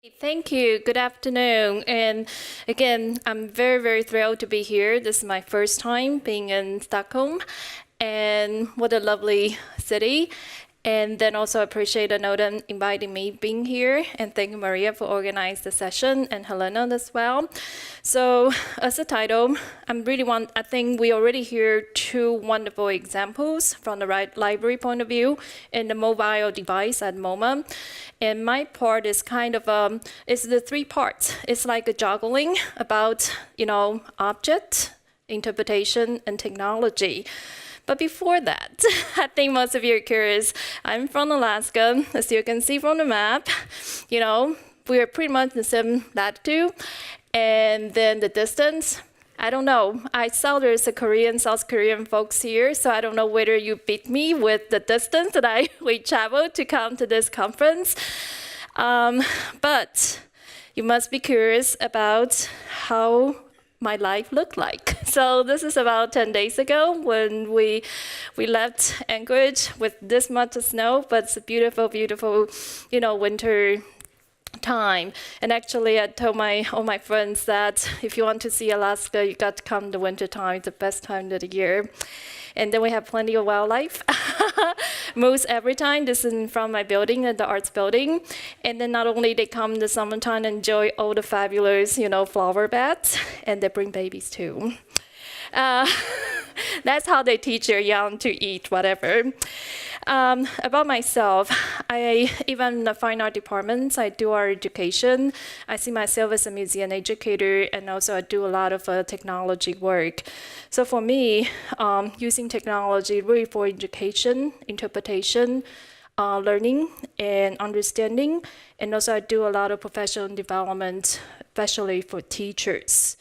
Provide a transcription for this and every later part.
Thank you. Good afternoon. And again, I'm very, very thrilled to be here. This is my first time being in Stockholm. And what a lovely city. And then also appreciate NODEM inviting me being here. And thank you, Maria, for organizing the session, and Helena as well. So as a title, I think we already hear two wonderful examples from the library point of view in the mobile device at the moment. And my part is kind of, it's the three parts. It's like a juggling about, object, interpretation, and technology. But before that, I think most of you are curious. I'm from Alaska, as you can see from the map. We are pretty much the same latitude. And then the distance, I don't know. I saw there's a South Korean folks here, so I don't know whether you beat me with the distance that we traveled to come to this conference. But you must be curious about how my life looked like. So this is about 10 days ago when we left Anchorage with this much snow, but it's a beautiful, beautiful, winter time. And actually, I told all my friends that if you want to see Alaska, you got to come the winter time. It's the best time of the year. And then we have plenty of wildlife. Moose every time. This is in front of my building, the arts building. And then not only they come in the summertime and enjoy all the fabulous, flower beds, and they bring babies too. That's how they teach your young to eat whatever. About myself, even in the fine art departments, I do art education. I see myself as a museum educator, and also I do a lot of technology work. So for me, using technology really for education, interpretation, learning, and understanding, and also I do a lot of professional development, especially for teachers.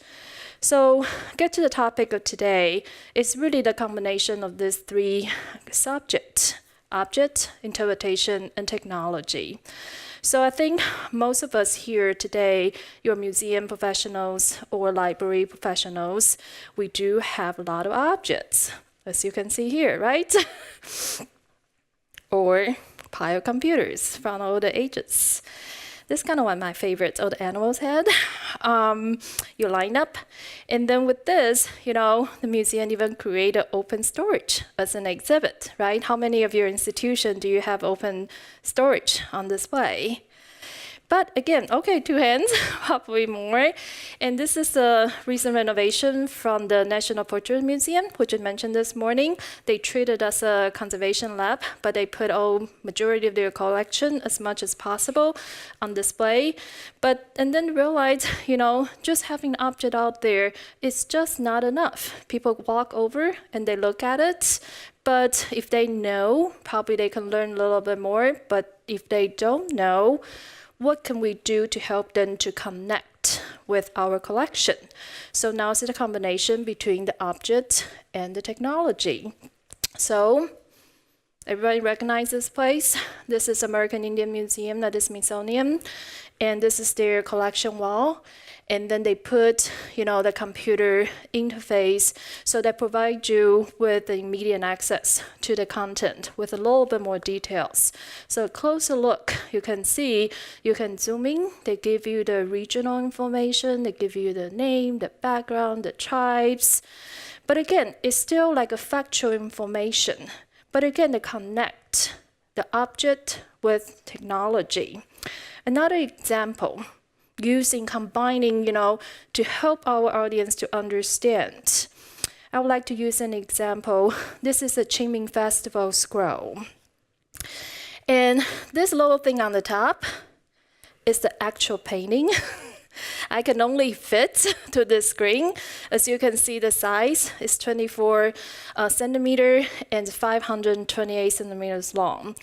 So get to the topic of today. It's really the combination of these three subjects: object, interpretation, and technology. So I think most of us here today, you're museum professionals or library professionals, we do have a lot of objects, as you can see here, right? Or pile computers from all the ages. This is kind of one of my favorites, all the animals had. You line up. And then with this, the museum even created open storage as an exhibit, right? How many of your institution do you have open storage on display? But again, okay, two hands, probably more. And this is a recent renovation from the National Portrait Museum, which I mentioned this morning. They treat it as a conservation lab, but they put majority of their collection as much as possible on display. And then realize, just having an object out there is just not enough. People walk over and they look at it. But if they know, probably they can learn a little bit more. But if they don't know, what can we do to help them to connect with our collection? So now it's a combination between the object and the technology. So everybody recognize this place? This is American Indian Museum, that is Smithsonian. And this is their collection wall. And then they put, the computer interface, so they provide you with the immediate access to the content with a little bit more details. So a closer look, you can see, you can zoom in. They give you the regional information. They give you the name, the background, the tribes. But again, it's still like a factual information. But again, they connect the object with technology. Another example, combining, to help our audience to understand. I would like to use an example. This is a Qingming Festival scroll. And this little thing on the top is the actual painting. I can only fit to this screen. As you can see, the size is 24 centimeter and 528 centimeters long.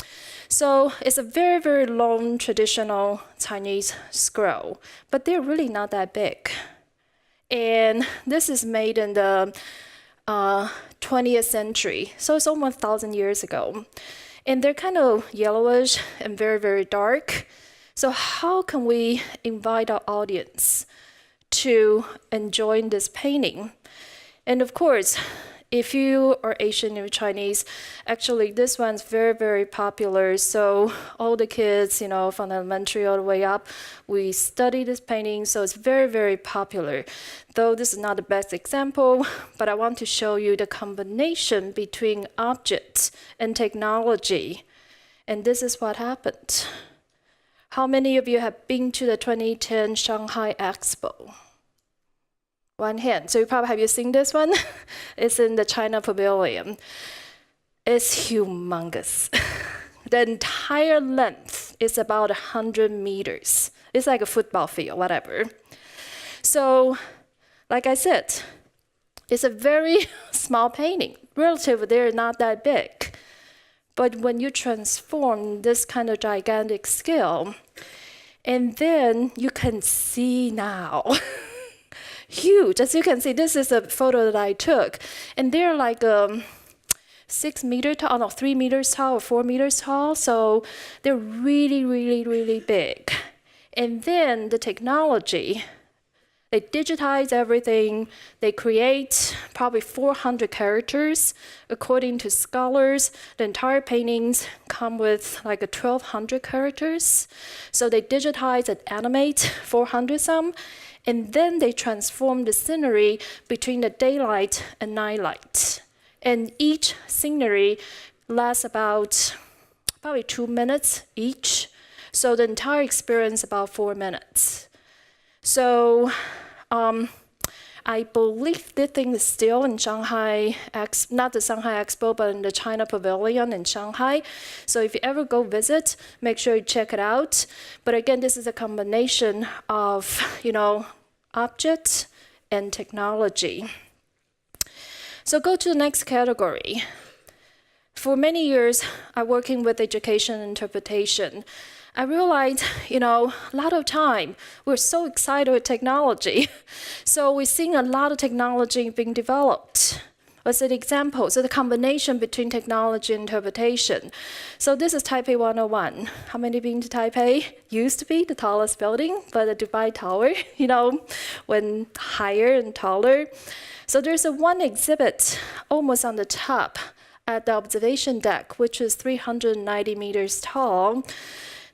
So it's a very, very long traditional Chinese scroll, but they're really not that big. And this is made in the 20th century, so it's almost 1,000 years ago. And they're kind of yellowish and very, very dark. So how can we invite our audience to enjoy this painting? And of course, if you are Asian or Chinese, actually this one's very, very popular. So all the kids, you know, from elementary all the way up, we study this painting. So it's very, very popular. Though this is not the best example, but I want to show you the combination between objects and technology. And this is what happened. How many of you have been to the 2010 Shanghai Expo? One hand. So have you seen this one? It's in the China Pavilion. It's humongous. The entire length is about 100 meters. It's like a football field, whatever. So, like I said, it's a very small painting. Relatively, they're not that big. But when you transform this kind of gigantic scale, and then you can see now, huge. As you can see, this is a photo that I took. And they're like 6 meters tall, no, 3 meters tall or 4 meters tall. So they're really, really, really big. And then the technology, they digitize everything. They create probably 400 characters. According to scholars, the entire paintings come with like 1,200 characters. So they digitize and animate 400 some. And then they transform the scenery between the daylight and nightlight. And each scenery lasts about probably 2 minutes each. So the entire experience about 4 minutes. So I believe this thing is still in Shanghai, not the Shanghai Expo, but in the China Pavilion in Shanghai. So if you ever go visit, make sure you check it out. But again, this is a combination of, you know, object and technology. So go to the next category. For many years, I'm working with education and interpretation. I realized, you know, a lot of time, we're so excited with technology. So we're seeing a lot of technology being developed. As an example, so the combination between technology and interpretation. So this is Taipei 101. How many been to Taipei? Used to be the tallest building, but the Dubai Tower, you know, went higher and taller. So there's one exhibit almost on the top at the observation deck, which is 390 meters tall.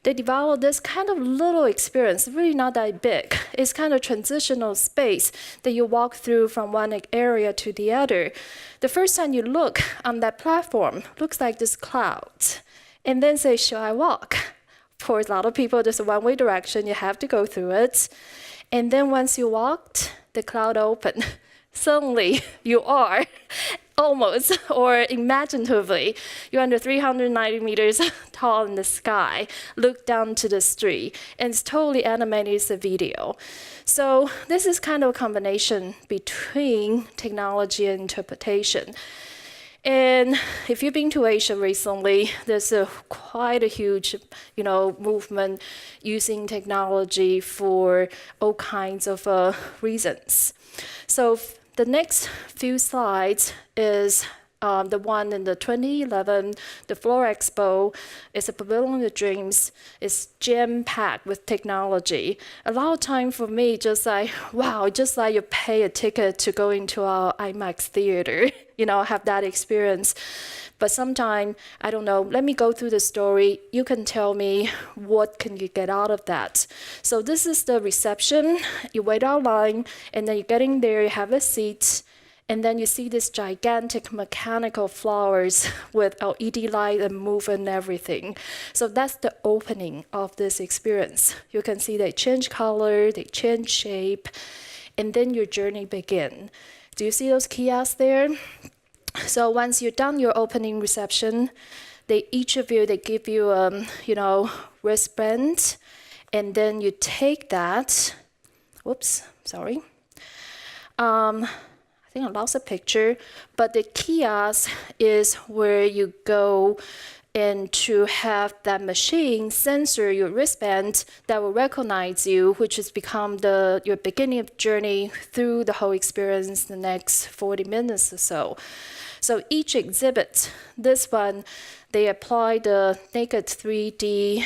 They developed this kind of little experience, really not that big. It's kind of transitional space that you walk through from one area to the other. The first time you look on that platform, looks like this cloud. And then say, should I walk? Of course, a lot of people, there's a one-way direction, you have to go through it. And then once you walked, the cloud opened. Suddenly, you are almost, or imaginatively, you're under 390 meters tall in the sky, look down to the street, and it's totally animated as a video. So this is kind of a combination between technology and interpretation. And if you've been to Asia recently, there's quite a huge, you know, movement using technology for all kinds of reasons. So the next few slides is the one in the 2011, the Floor Expo. It's a Pavilion of Dreams. It's jam-packed with technology. A lot of time for me, just like, wow, just like you pay a ticket to go into our IMAX theater, you know, have that experience. But sometimes, I don't know, let me go through the story. You can tell me what can you get out of that. So this is the reception. You wait online, and then you get in there, you have a seat, and then you see this gigantic mechanical flowers with LED light and move and everything. So that's the opening of this experience. You can see they change color, they change shape, and then your journey begins. Do you see those kiosks there? So once you're done your opening reception, each of you, they give you, you know, wristband, and then you take that. Whoops, sorry. I think I lost a picture, but the kiosk is where you go and to have that machine sensor your wristband that will recognize you, which has become your beginning of journey through the whole experience the next 40 minutes or so. So each exhibit, this one, they apply the naked 3D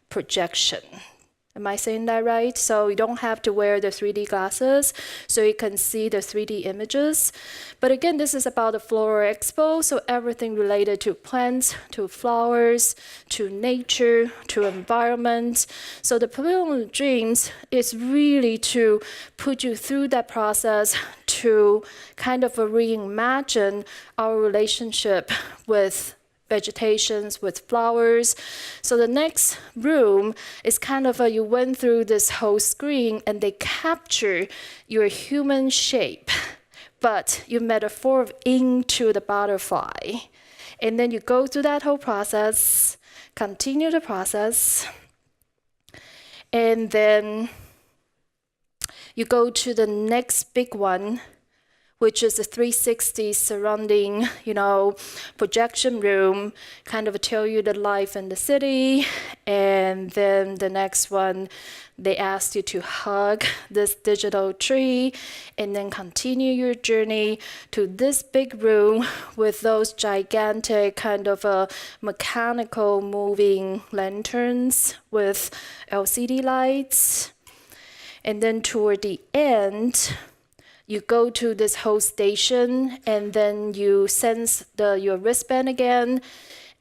projection. Am I saying that right? So you don't have to wear the 3D glasses so you can see the 3D images. But again, this is about the Floral Expo, so everything related to plants, to flowers, to nature, to environment. So the Pavilion of Dreams is really to put you through that process to kind of reimagine our relationship with vegetations, with flowers. So the next room is kind of you went through this whole screen and they capture your human shape, but you metaphor into the butterfly. And then you go through that whole process, continue the process, and then you go to the next big one, which is a 360 surrounding, projection room, kind of tell you the life in the city. And then the next one, they asked you to hug this digital tree and then continue your journey to this big room with those gigantic kind of mechanical moving lanterns with LCD lights. And then toward the end, you go to this whole station and then you sense your wristband again,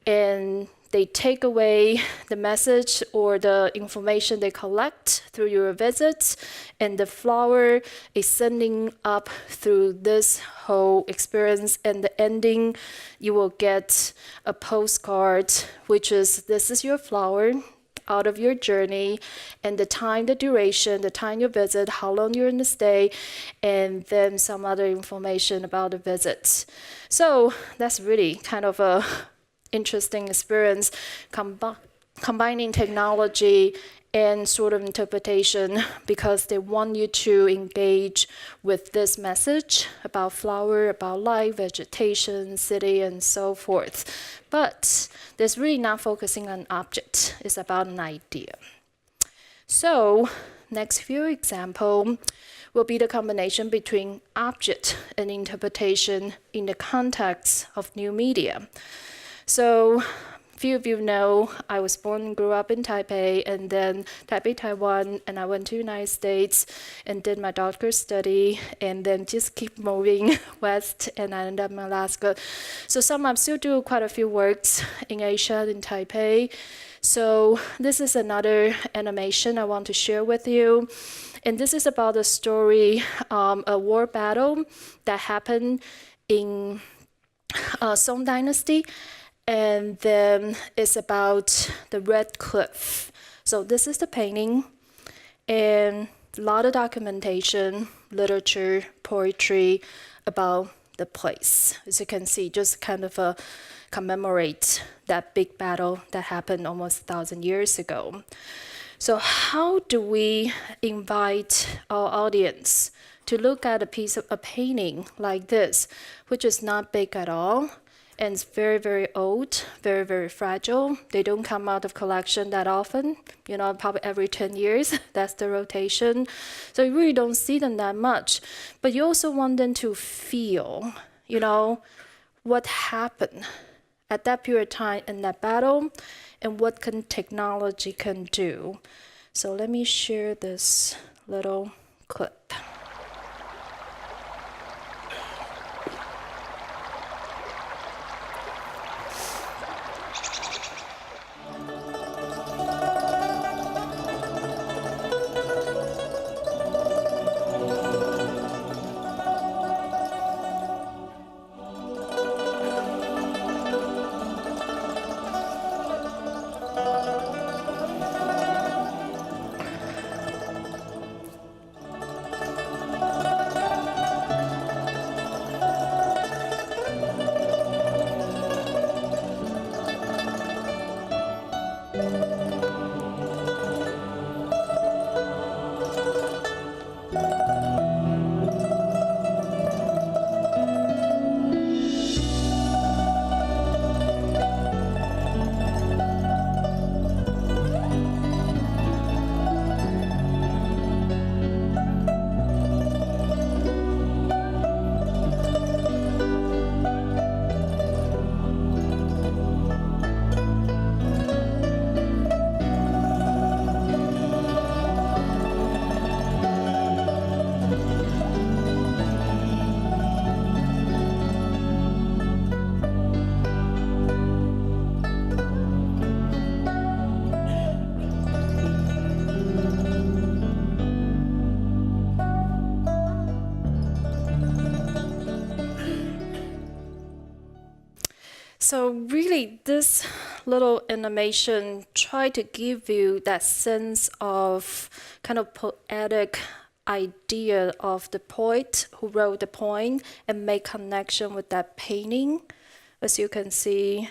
and they take away the message or the information they collect through your visit, and the flower is sending up through this whole experience. And the ending, you will get a postcard, which is, this is your flower out of your journey, and the time, the duration, the time you visit, how long you're in the stay, and then some other information about the visit. So that's really kind of a interesting experience, combining technology and sort of interpretation, because they want you to engage with this message about flower, about life, vegetation, city, and so forth. But there's really not focusing on object. It's about an idea. So next few example will be the combination between object and interpretation in the context of new media. So few of you know I was born and grew up in Taipei, and then Taipei, Taiwan, and I went to United States and did my doctorate study, and then just keep moving west, and I ended up in Alaska. So I still do quite a few works in Asia, in Taipei. So this is another animation I want to share with you. And this is about a story, a war battle that happened in Song Dynasty. And then it's about the Red Cliff. So this is the painting, and a lot of documentation, literature, poetry about the place. As you can see, just kind of commemorate that big battle that happened almost 1,000 years ago. So how do we invite our audience to look at a piece of a painting like this, which is not big at all, and it's very, very old, very, very fragile. They don't come out of collection that often, probably every 10 years, that's the rotation. So you really don't see them that much. But you also want them to feel, what happened at that period of time in that battle, and what technology can do. So let me share this little clip. So really, this little animation tried to give you that sense of kind of poetic idea of the poet who wrote the poem and make connection with that painting. As you can see,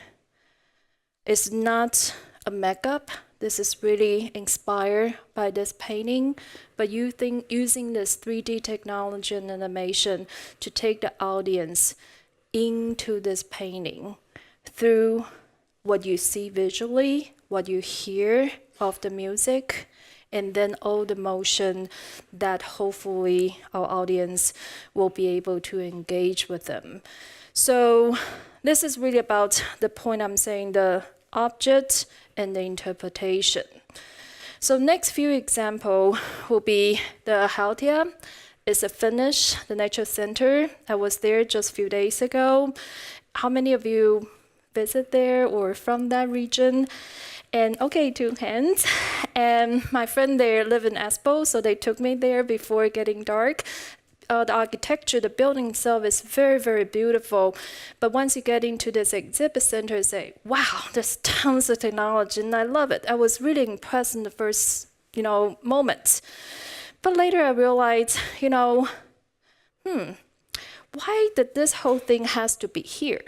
it's not a makeup. This is really inspired by this painting, but using this 3D technology and animation to take the audience into this painting through what you see visually, what you hear of the music, and then all the motion that hopefully our audience will be able to engage with them. So this is really about the point I'm saying, the object and the interpretation. So next few example will be the Haltia. It's a Finnish, the nature center. I was there just a few days ago. How many of you visit there or from that region? And okay, 2 hands. And my friend there live in Espoo, so they took me there before getting dark. The architecture, the building itself is very, very beautiful. But once you get into this exhibit center, you say, wow, there's tons of technology, and I love it. I was really impressed in the first, moment. But later I realized, why did this whole thing has to be here?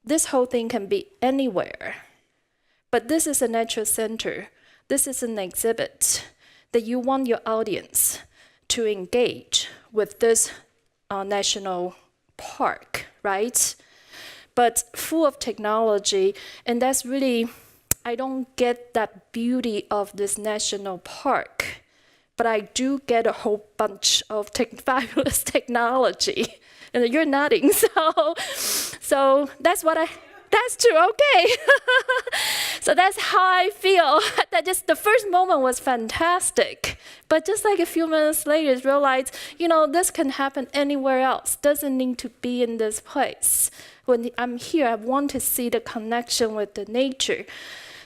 This whole thing can be anywhere. But this is a nature center. This is an exhibit that you want your audience to engage with this national park, right? But full of technology, and that's really, I don't get that beauty of this national park, but I do get a whole bunch of fabulous technology. And you're nodding, so that's true, okay. So that's how I feel. That just the first moment was fantastic. But just like a few minutes later, I realized, this can happen anywhere else. Doesn't need to be in this place. When I'm here, I want to see the connection with the nature.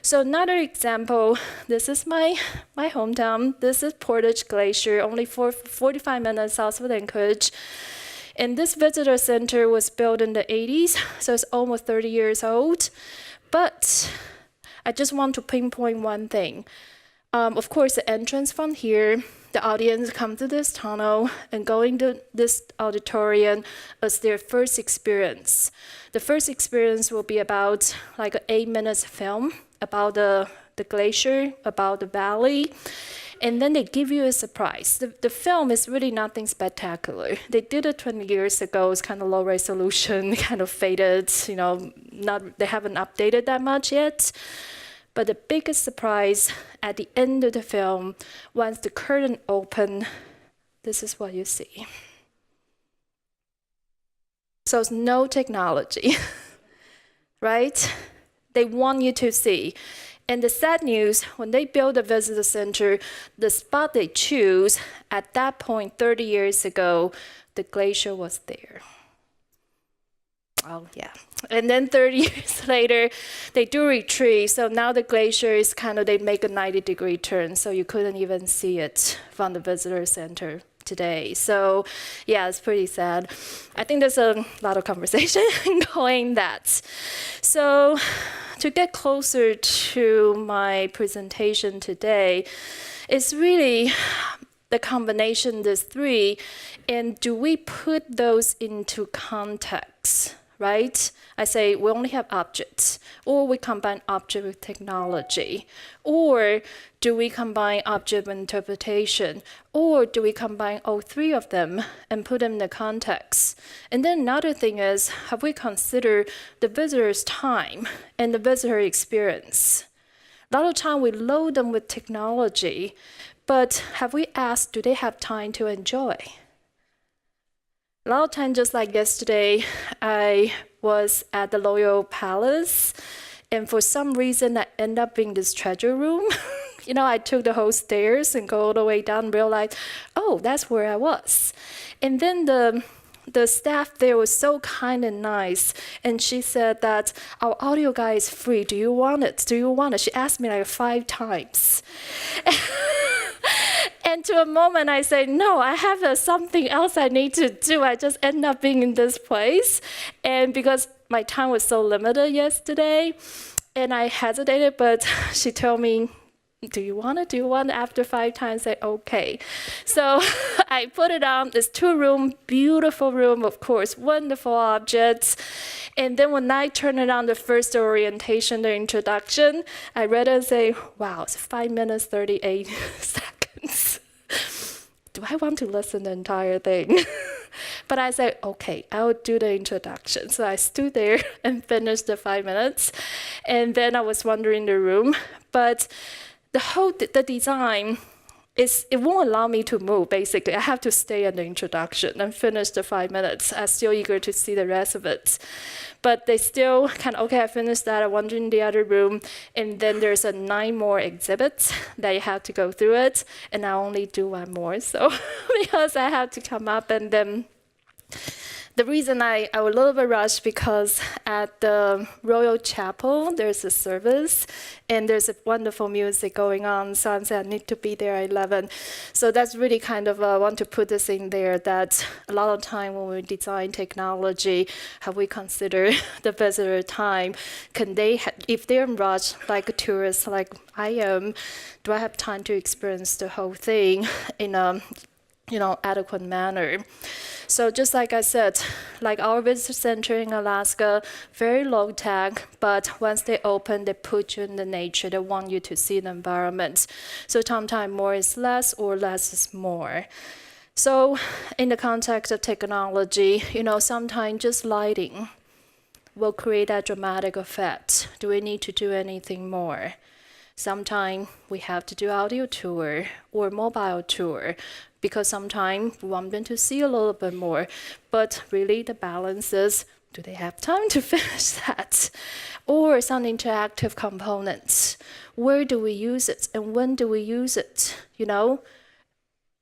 So another example, this is my hometown. This is Portage Glacier, only 45 minutes south of Anchorage. And this visitor center was built in the 80s, so it's almost 30 years old. But I just want to pinpoint one thing. Of course, the entrance from here, the audience come to this tunnel and go into this auditorium as their first experience. The first experience will be about like an 8-minute film about the glacier, about the valley. And then they give you a surprise. The film is really nothing spectacular. They did it 20 years ago. It's kind of low resolution, kind of faded, they haven't updated that much yet. But the biggest surprise at the end of the film, once the curtain open, this is what you see. So it's no technology, right? They want you to see. And the sad news, when they build a visitor center, the spot they choose, at that point 30 years ago, the glacier was there. Oh, yeah. And then 30 years later, they do retreat. So now the glacier is they make a 90-degree turn, so you couldn't even see it from the visitor center today. So yeah, it's pretty sad. I think there's a lot of conversation going that. So to get closer to my presentation today, it's really the combination of these three, and do we put those into context, right? I say we only have objects, or we combine object with technology, or do we combine object with interpretation, or do we combine all three of them and put them in the context? And then another thing is, have we considered the visitor's time and the visitor experience? A lot of time we load them with technology, but have we asked, do they have time to enjoy? A lot of times, just like yesterday, I was at the Royal Palace, and for some reason, I ended up in this treasure room. I took the whole stairs and go all the way down and realized, oh, that's where I was. And then the staff there was so kind and nice, and she said that our audio guy is free. Do you want it? Do you want it? She asked me like 5 times. And to a moment I said, no, I have something else I need to do. I just end up being in this place. And because my time was so limited yesterday, and I hesitated, but she told me, do you want to do one? After 5 times, I said, okay. So I put it on. It's 2-room, beautiful room, of course, wonderful objects. And then when I turn it on, the first orientation, the introduction, I read it and say, wow, it's 5 minutes, 38 seconds. Do I want to listen to the entire thing? But I said, okay, I'll do the introduction. So I stood there and finished the 5 minutes. And then I was wandering the room. But the design it won't allow me to move, basically. I have to stay in the introduction and finish the 5 minutes. I'm still eager to see the rest of it. But they still okay, I finished that, I wandered in the other room, and then there's 9 more exhibits that you have to go through it, and I only do 1 more, so because I have to come up, and then the reason I was a little bit rushed because at the Royal Chapel, there's a service and there's a wonderful music going on. So I said I need to be there at 11. So that's really kind of, I want to put this in there that a lot of time when we design technology, have we considered the visitor time? Can they, if they're in rush, like a tourist like I am, do I have time to experience the whole thing in a adequate manner? So just like I said, like our visitor center in Alaska, very low tech, but once they open, they put you in the nature. They want you to see the environment. So sometimes more is less or less is more. So in the context of technology, sometimes just lighting will create that dramatic effect. Do we need to do anything more? Sometimes we have to do audio tour or mobile tour because sometimes we want them to see a little bit more. But really the balance is, do they have time to finish that? Or some interactive components. Where do we use it and when do we use it?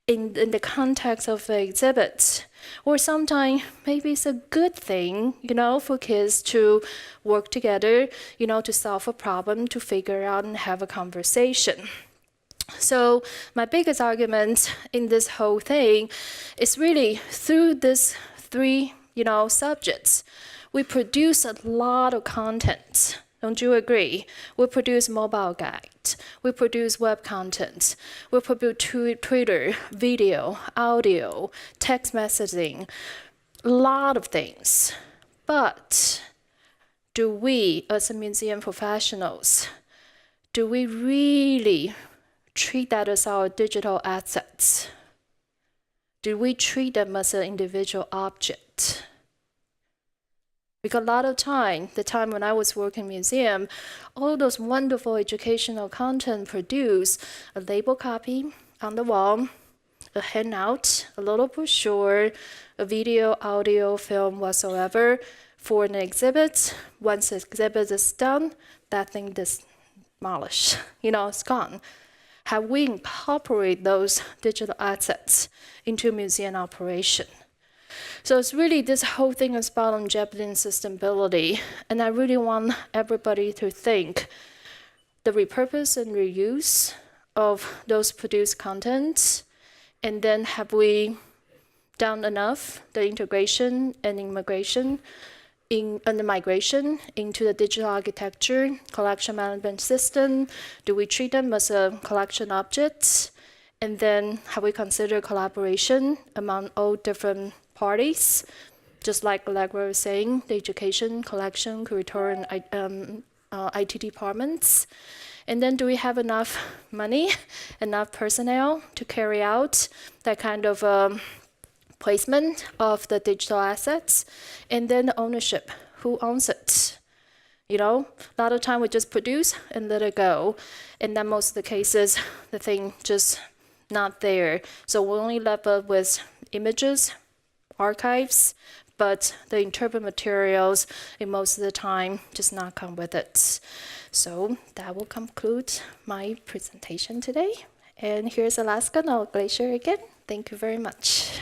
In the context of the exhibit. Or sometimes maybe it's a good thing, for kids to work together, to solve a problem, to figure out and have a conversation. So my biggest argument in this whole thing is really through these 3, subjects, we produce a lot of content. Don't you agree? We produce mobile guide. We produce web content. We produce Twitter, video, audio, text messaging, a lot of things. But do we, as museum professionals, do we really treat that as our digital assets? Do we treat them as an individual object? Because a lot of time, the time when I was working in museum, all those wonderful educational content produced, a label copy on the wall, a handout, a little brochure, a video, audio, film, whatsoever, for an exhibit. Once the exhibit is done, that thing is demolished. It's gone. Have we incorporated those digital assets into museum operation? So it's really this whole thing is about longevity and sustainability. And I really want everybody to think the repurpose and reuse of those produced contents. And then have we done enough, the integration and immigration and the migration into the digital architecture, collection management system? Do we treat them as a collection objects? And then have we considered collaboration among all different parties? Just like Allegra was saying, the education, collection, curatorial, and IT departments. And then do we have enough money, enough personnel to carry out that kind of placement of the digital assets? And then the ownership, who owns it? A lot of time we just produce and let it go. And then most of the cases, the thing just not there. So we're only left with images, archives, but the interpret materials in most of the time just not come with it. So that will conclude my presentation today. And here's Alaska Glacier again. Thank you very much.